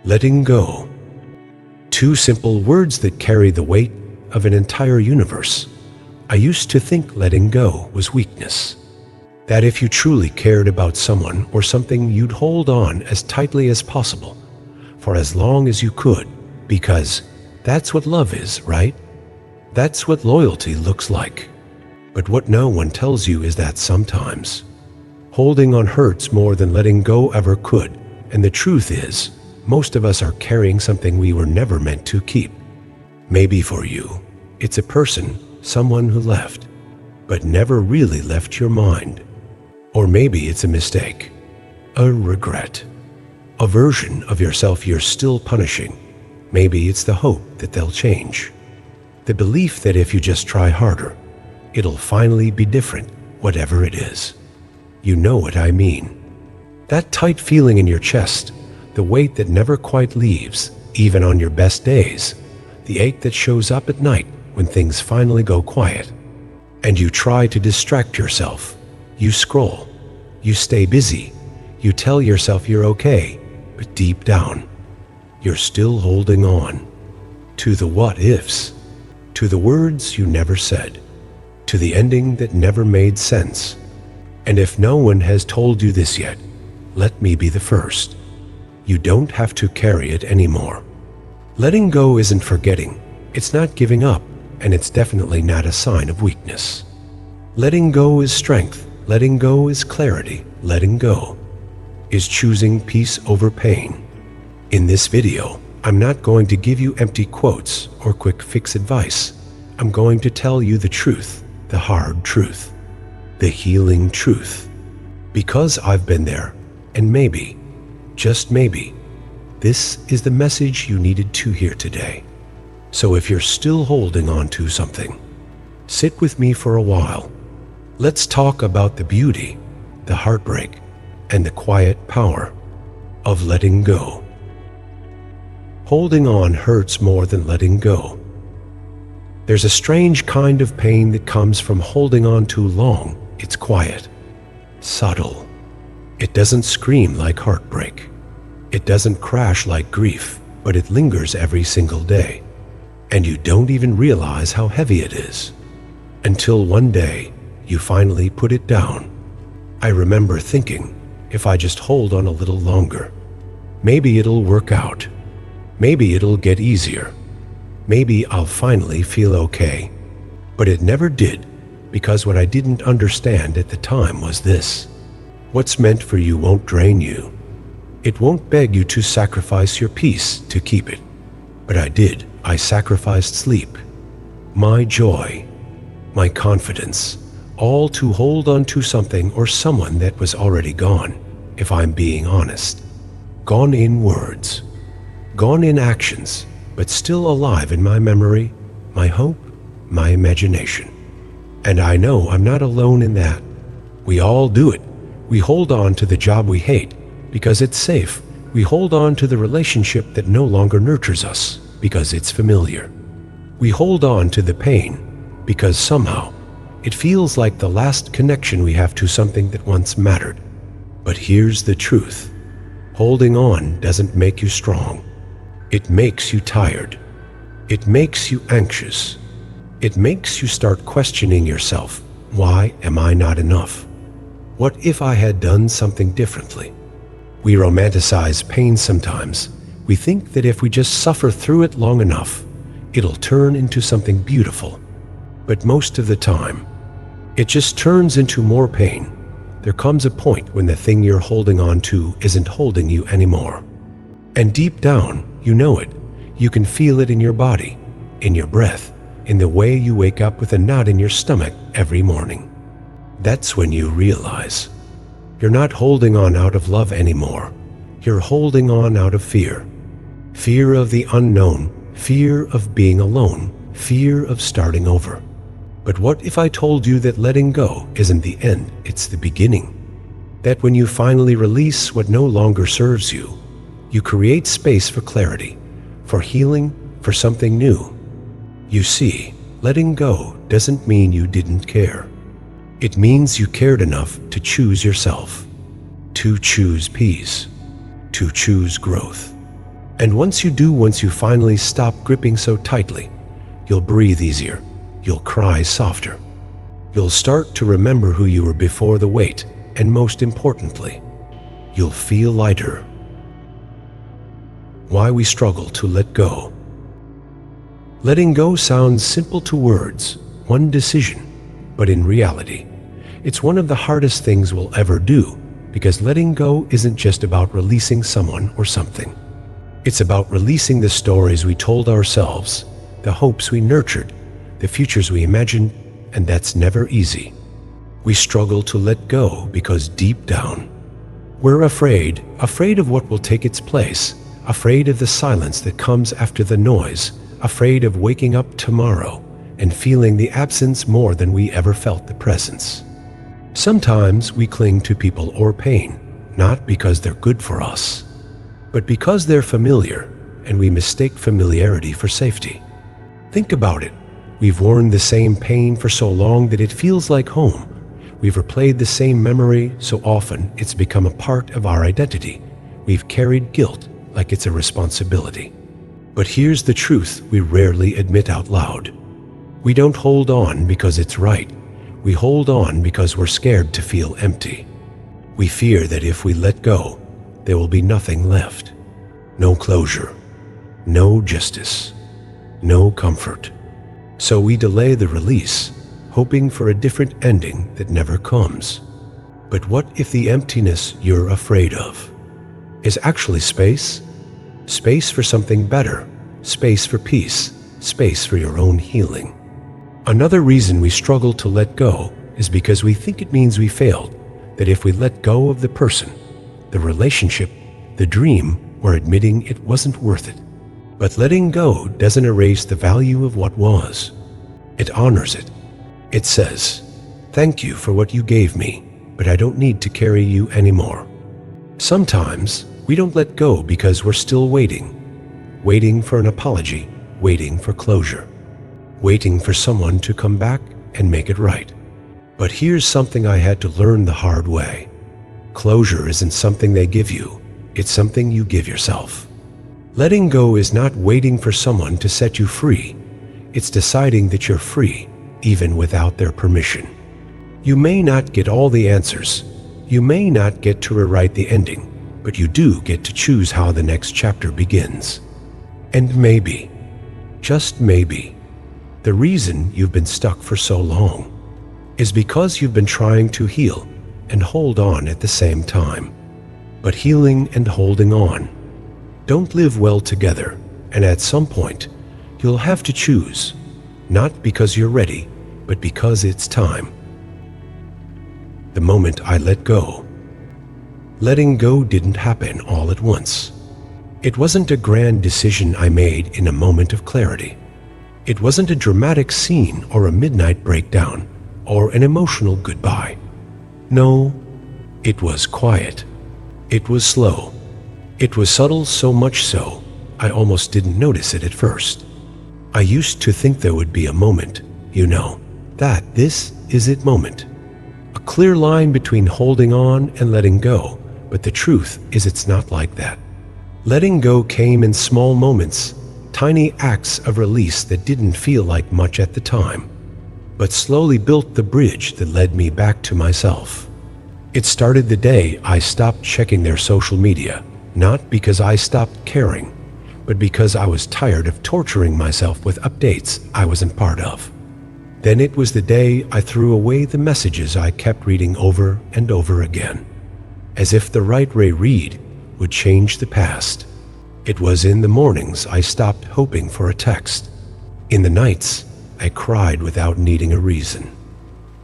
Letting go. Two simple words that carry the weight of an entire universe. I used to think letting go was weakness. That if you truly cared about someone or something, you'd hold on as tightly as possible, for as long as you could, because that's what love is, right? That's what loyalty looks like. But what no one tells you is that sometimes holding on hurts more than letting go ever could, and the truth is, most of us are carrying something we were never meant to keep. Maybe for you, it's a person, someone who left, but never really left your mind. Or maybe it's a mistake, a regret, a version of yourself you're still punishing. Maybe it's the hope that they'll change, the belief that if you just try harder, it'll finally be different, whatever it is. You know what I mean. That tight feeling in your chest, the weight that never quite leaves, even on your best days, the ache that shows up at night when things finally go quiet. And you try to distract yourself. You scroll, you stay busy, you tell yourself you're okay, but deep down, you're still holding on to the what-ifs, to the words you never said, to the ending that never made sense. And if no one has told you this yet, let me be the first. You don't have to carry it anymore. Letting go isn't forgetting, it's not giving up, and it's definitely not a sign of weakness. Letting go is strength. Letting go is clarity. Letting go is choosing peace over pain. In this video, I'm not going to give you empty quotes or quick fix advice. I'm going to tell you the truth, the hard truth, the healing truth. Because I've been there, and maybe, just maybe, this is the message you needed to hear today. So if you're still holding on to something, sit with me for a while. Let's talk about the beauty, the heartbreak, and the quiet power of letting go. Holding on hurts more than letting go. There's a strange kind of pain that comes from holding on too long. It's quiet, subtle. It doesn't scream like heartbreak. It doesn't crash like grief, but it lingers every single day. And you don't even realize how heavy it is, until one day you finally put it down. I remember thinking, if I just hold on a little longer, maybe it'll work out. Maybe it'll get easier. Maybe I'll finally feel okay. But it never did, because what I didn't understand at the time was this. What's meant for you won't drain you. It won't beg you to sacrifice your peace to keep it. But I did. I sacrificed sleep, my joy, my confidence, all to hold on to something or someone that was already gone, if I'm being honest. Gone in words, gone in actions, but still alive in my memory, my hope, my imagination. And I know I'm not alone in that. We all do it. We hold on to the job we hate because it's safe. We hold on to the relationship that no longer nurtures us because it's familiar. We hold on to the pain because somehow it feels like the last connection we have to something that once mattered. But here's the truth. Holding on doesn't make you strong. It makes you tired. It makes you anxious. It makes you start questioning yourself. Why am I not enough? What if I had done something differently? We romanticize pain sometimes. We think that if we just suffer through it long enough, it'll turn into something beautiful. But most of the time, it just turns into more pain. There comes a point when the thing you're holding on to isn't holding you anymore. And deep down, you know it. You can feel it in your body, in your breath, in the way you wake up with a knot in your stomach every morning. That's when you realize you're not holding on out of love anymore. You're holding on out of fear. Fear of the unknown, fear of being alone, fear of starting over. But what if I told you that letting go isn't the end, it's the beginning? That when you finally release what no longer serves you, you create space for clarity, for healing, for something new. You see, letting go doesn't mean you didn't care. It means you cared enough to choose yourself, to choose peace, to choose growth. And once you finally stop gripping so tightly, you'll breathe easier, you'll cry softer. You'll start to remember who you were before the weight, and most importantly, you'll feel lighter. Why we struggle to let go. Letting go sounds simple to words, one decision, but in reality, it's one of the hardest things we'll ever do, because letting go isn't just about releasing someone or something. It's about releasing the stories we told ourselves, the hopes we nurtured, the futures we imagined, and that's never easy. We struggle to let go because deep down, we're afraid of what will take its place, afraid of the silence that comes after the noise, afraid of waking up tomorrow and feeling the absence more than we ever felt the presence. Sometimes we cling to people or pain, not because they're good for us, but because they're familiar, and we mistake familiarity for safety. Think about it. We've worn the same pain for so long that it feels like home. We've replayed the same memory so often it's become a part of our identity. We've carried guilt like it's a responsibility. But here's the truth we rarely admit out loud. We don't hold on because it's right. We hold on because we're scared to feel empty. We fear that if we let go, there will be nothing left. No closure, no justice, no comfort. So we delay the release, hoping for a different ending that never comes. But what if the emptiness you're afraid of is actually space? Space for something better, space for peace, space for your own healing. Another reason we struggle to let go is because we think it means we failed, that if we let go of the person, the relationship, the dream, we're admitting it wasn't worth it. But letting go doesn't erase the value of what was. It honors it. It says, "Thank you for what you gave me, but I don't need to carry you anymore." Sometimes we don't let go because we're still waiting for an apology, waiting for closure, waiting for someone to come back and make it right. But here's something I had to learn the hard way. Closure isn't something they give you, it's something you give yourself. Letting go is not waiting for someone to set you free. It's deciding that you're free, even without their permission. You may not get all the answers. You may not get to rewrite the ending, but you do get to choose how the next chapter begins. And maybe, just maybe, the reason you've been stuck for so long is because you've been trying to heal and hold on at the same time. But healing and holding on don't live well together, and at some point, you'll have to choose, not because you're ready, but because it's time. The moment I let go, letting go didn't happen all at once. It wasn't a grand decision I made in a moment of clarity. It wasn't a dramatic scene or a midnight breakdown or an emotional goodbye. No, it was quiet. It was slow. It was subtle, so much so, I almost didn't notice it at first. I used to think there would be a moment, that this is it moment. A clear line between holding on and letting go, but the truth is it's not like that. Letting go came in small moments, tiny acts of release that didn't feel like much at the time, but slowly built the bridge that led me back to myself. It started the day I stopped checking their social media, not because I stopped caring, but because I was tired of torturing myself with updates I wasn't part of. Then it was the day I threw away the messages I kept reading over and over again, as if the right Ray Reid would change the past. It was in the mornings I stopped hoping for a text. In the nights, I cried without needing a reason.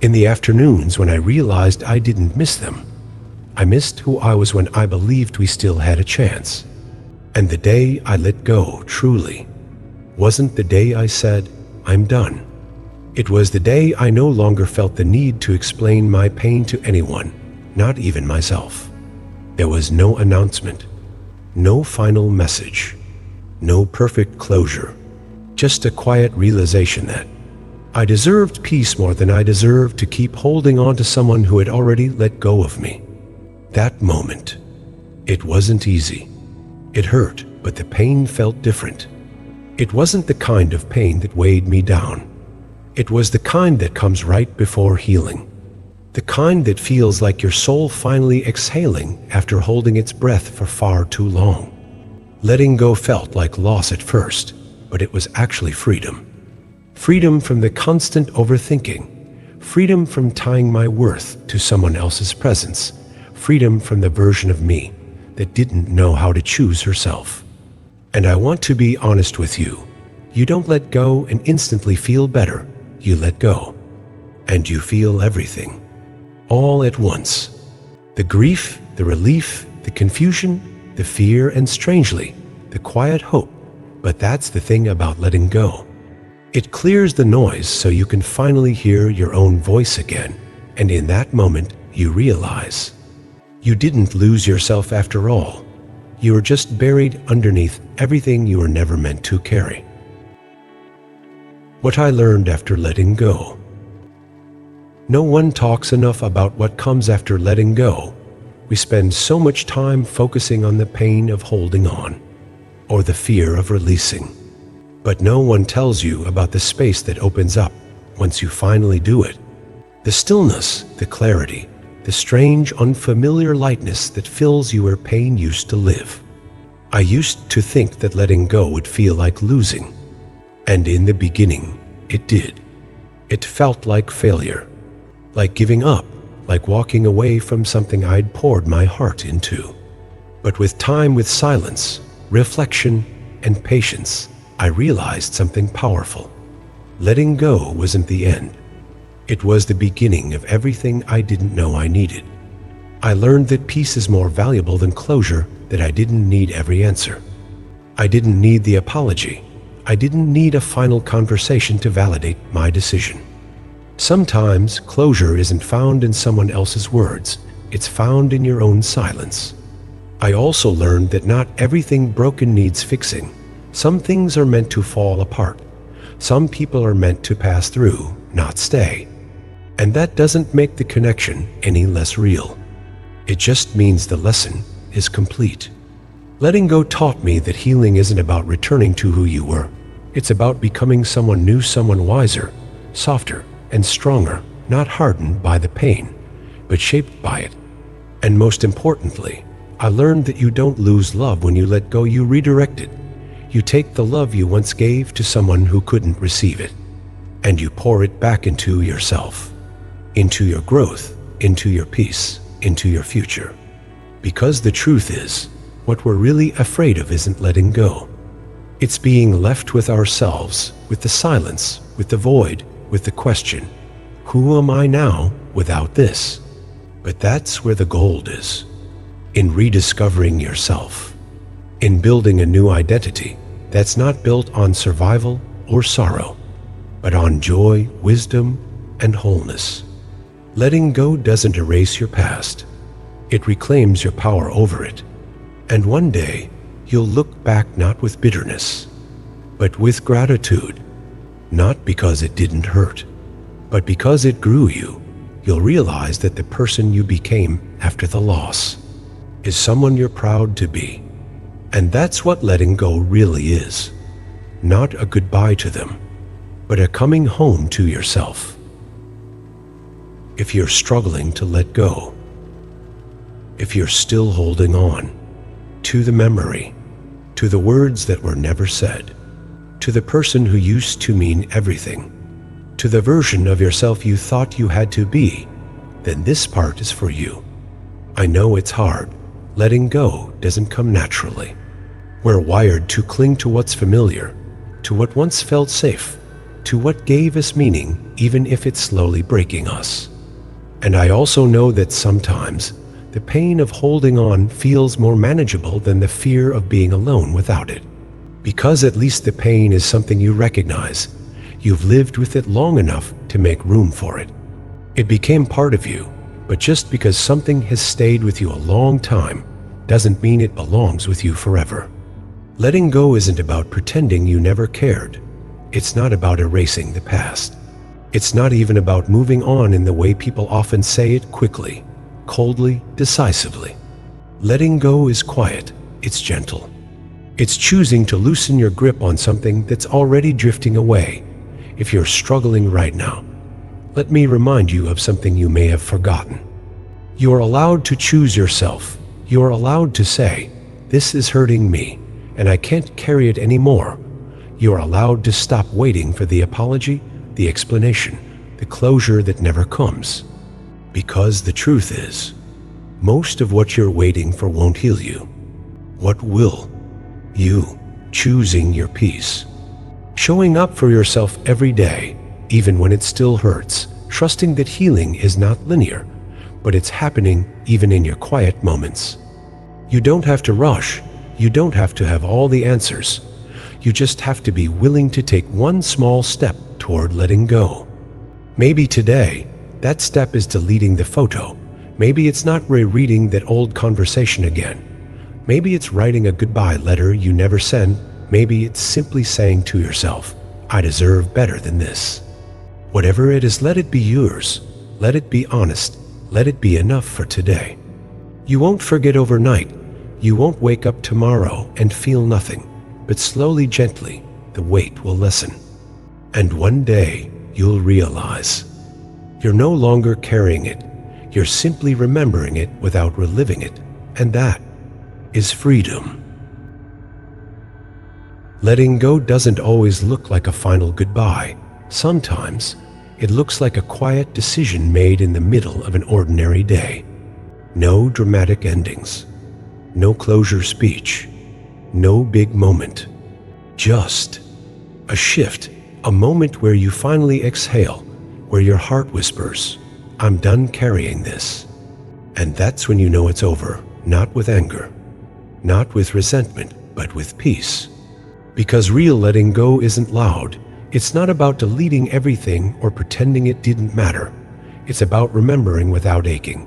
In the afternoons when I realized I didn't miss them, I missed who I was when I believed we still had a chance. And the day I let go, truly, wasn't the day I said, "I'm done." It was the day I no longer felt the need to explain my pain to anyone, not even myself. There was no announcement, no final message, no perfect closure, just a quiet realization that I deserved peace more than I deserved to keep holding on to someone who had already let go of me. That moment, it wasn't easy. It hurt, but the pain felt different. It wasn't the kind of pain that weighed me down. It was the kind that comes right before healing. The kind that feels like your soul finally exhaling after holding its breath for far too long. Letting go felt like loss at first, but it was actually freedom. Freedom from the constant overthinking. Freedom from tying my worth to someone else's presence. Freedom from the version of me that didn't know how to choose herself. And I want to be honest with you. You don't let go and instantly feel better. You let go. And you feel everything. All at once. The grief, the relief, the confusion, the fear, and strangely, the quiet hope. But that's the thing about letting go. It clears the noise so you can finally hear your own voice again. And in that moment, you realize you didn't lose yourself after all. You were just buried underneath everything you were never meant to carry. What I learned after letting go. No one talks enough about what comes after letting go. We spend so much time focusing on the pain of holding on, or the fear of releasing. But no one tells you about the space that opens up once you finally do it. The stillness, the clarity, the strange, unfamiliar lightness that fills you where pain used to live. I used to think that letting go would feel like losing. And in the beginning, it did. It felt like failure, like giving up, like walking away from something I'd poured my heart into. But with time, with silence, reflection, and patience, I realized something powerful. Letting go wasn't the end. It was the beginning of everything I didn't know I needed. I learned that peace is more valuable than closure, that I didn't need every answer. I didn't need the apology. I didn't need a final conversation to validate my decision. Sometimes closure isn't found in someone else's words. It's found in your own silence. I also learned that not everything broken needs fixing. Some things are meant to fall apart. Some people are meant to pass through, not stay. And that doesn't make the connection any less real. It just means the lesson is complete. Letting go taught me that healing isn't about returning to who you were. It's about becoming someone new, someone wiser, softer, and stronger, not hardened by the pain, but shaped by it. And most importantly, I learned that you don't lose love when you let go, you redirect it. You take the love you once gave to someone who couldn't receive it, and you pour it back into yourself, into your growth, into your peace, into your future. Because the truth is, what we're really afraid of isn't letting go. It's being left with ourselves, with the silence, with the void, with the question, who am I now without this? But that's where the gold is. In rediscovering yourself. In building a new identity that's not built on survival or sorrow, but on joy, wisdom, and wholeness. Letting go doesn't erase your past. It reclaims your power over it. And one day, you'll look back not with bitterness, but with gratitude. Not because it didn't hurt, but because it grew you. You'll realize that the person you became after the loss is someone you're proud to be. And that's what letting go really is. Not a goodbye to them, but a coming home to yourself. If you're struggling to let go, if you're still holding on to the memory, to the words that were never said, to the person who used to mean everything, to the version of yourself you thought you had to be, then this part is for you. I know it's hard. Letting go doesn't come naturally. We're wired to cling to what's familiar, to what once felt safe, to what gave us meaning, even if it's slowly breaking us. And I also know that sometimes the pain of holding on feels more manageable than the fear of being alone without it. Because at least the pain is something you recognize. You've lived with it long enough to make room for it. It became part of you, but just because something has stayed with you a long time doesn't mean it belongs with you forever. Letting go isn't about pretending you never cared. It's not about erasing the past. It's not even about moving on in the way people often say it, quickly, coldly, decisively. Letting go is quiet. It's gentle. It's choosing to loosen your grip on something that's already drifting away. If you're struggling right now, let me remind you of something you may have forgotten. You are allowed to choose yourself. You are allowed to say, "This is hurting me, and I can't carry it anymore." You are allowed to stop waiting for the apology, the explanation, the closure that never comes. Because the truth is, most of what you're waiting for won't heal you. What will? You choosing your peace. Showing up for yourself every day, even when it still hurts, trusting that healing is not linear, but it's happening even in your quiet moments. You don't have to rush. You don't have to have all the answers. You just have to be willing to take one small step toward letting go. Maybe today, that step is deleting the photo. Maybe it's not rereading that old conversation again. Maybe it's writing a goodbye letter you never sent. Maybe it's simply saying to yourself, "I deserve better than this." Whatever it is, let it be yours. Let it be honest. Let it be enough for today. You won't forget overnight. You won't wake up tomorrow and feel nothing, but slowly, gently, the weight will lessen. And one day, you'll realize you're no longer carrying it. You're simply remembering it without reliving it. And that is freedom. Letting go doesn't always look like a final goodbye. Sometimes it looks like a quiet decision made in the middle of an ordinary day. No dramatic endings, no closure speech, no big moment. Just a shift, a moment where you finally exhale, where your heart whispers, "I'm done carrying this." And that's when you know it's over, not with anger, not with resentment, but with peace. Because real letting go isn't loud. It's not about deleting everything or pretending it didn't matter. It's about remembering without aching.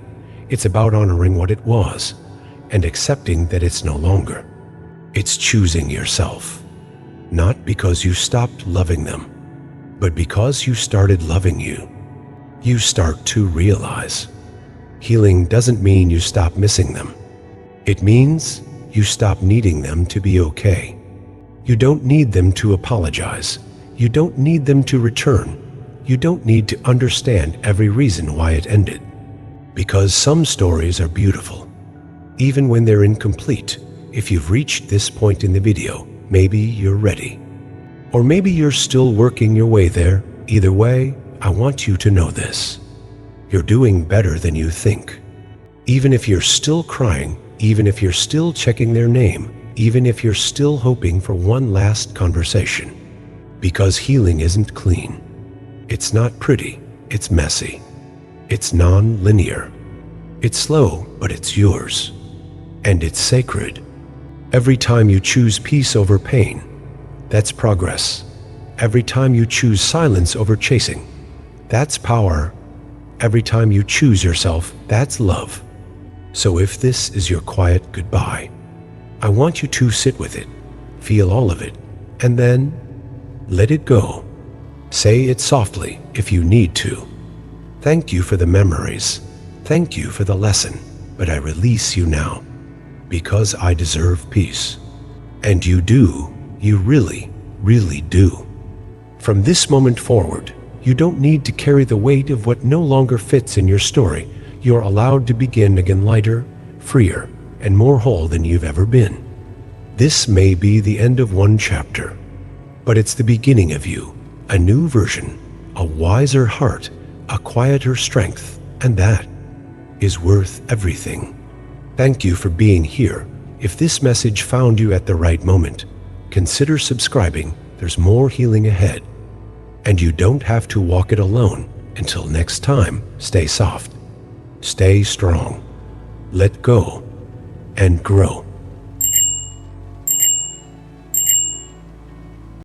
It's about honoring what it was and accepting that it's no longer. It's choosing yourself, not because you stopped loving them, but because you started loving you. You start to realize healing doesn't mean you stop missing them. It means you stop needing them to be okay. You don't need them to apologize. You don't need them to return. You don't need to understand every reason why it ended. Because some stories are beautiful, even when they're incomplete. If you've reached this point in the video, maybe you're ready. Or maybe you're still working your way there. Either way, I want you to know this. You're doing better than you think. Even if you're still crying, even if you're still checking their name, even if you're still hoping for one last conversation. Because healing isn't clean. It's not pretty. It's messy. It's non-linear. It's slow, but it's yours. And it's sacred. Every time you choose peace over pain, that's progress. Every time you choose silence over chasing, that's power. Every time you choose yourself, that's love. So if this is your quiet goodbye, I want you to sit with it, feel all of it, and then let it go. Say it softly if you need to. Thank you for the memories. Thank you for the lesson, but I release you now because I deserve peace. And you do, you really, really do. From this moment forward, you don't need to carry the weight of what no longer fits in your story. You're allowed to begin again lighter, freer, and more whole than you've ever been. This may be the end of one chapter, but it's the beginning of you, a new version, a wiser heart, a quieter strength, and that is worth everything. Thank you for being here. If this message found you at the right moment, consider subscribing. There's more healing ahead. And you don't have to walk it alone. Until next time, stay soft, stay strong, let go, and grow.